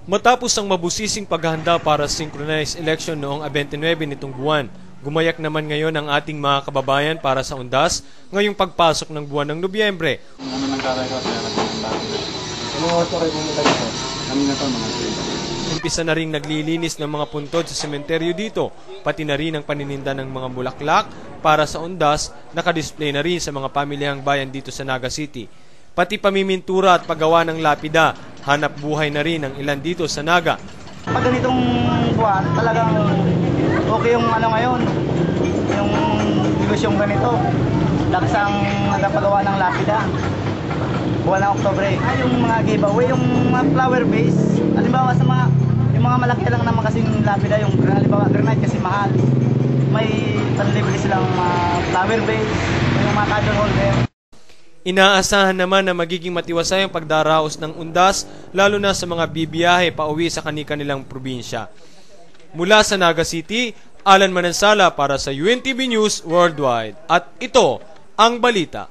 Matapos ang mabusising paghahanda para sa synchronized election noong 29 nitong buwan, gumayak naman ngayon ang ating mga kababayan para sa undas ngayong pagpasok ng buwan ng Nobyembre. Umpisa na ring naglilinis ng mga puntod sa sementeryo dito, pati na rin ang panininda ng mga bulaklak para sa undas, nakadisplay na rin sa mga pamilyang bayan dito sa Naga City. Pati pamimintura at paggawa ng lapida, hanap buhay na rin ang ilan dito sa Naga. Pag ganitong buwan, talagang okay yung ngayon, yung negosyong ganito. Laksang nagpagawa ng lapida. Buwan ng Oktobre. Yung mga giveaway, yung mga flower base, halimbawa sa yung mga malaki lang naman kasing lapida, yung halimbawa granite kasi mahal. May panlibre silang flower base, yung mga candle holder. Inaasahan naman na magiging matiwasay ang pagdaraos ng undas, lalo na sa mga bibiyahe pauwi sa kani-kanilang probinsya. Mula sa Naga City, Alan Manansala para sa UNTV News Worldwide. At ito ang balita.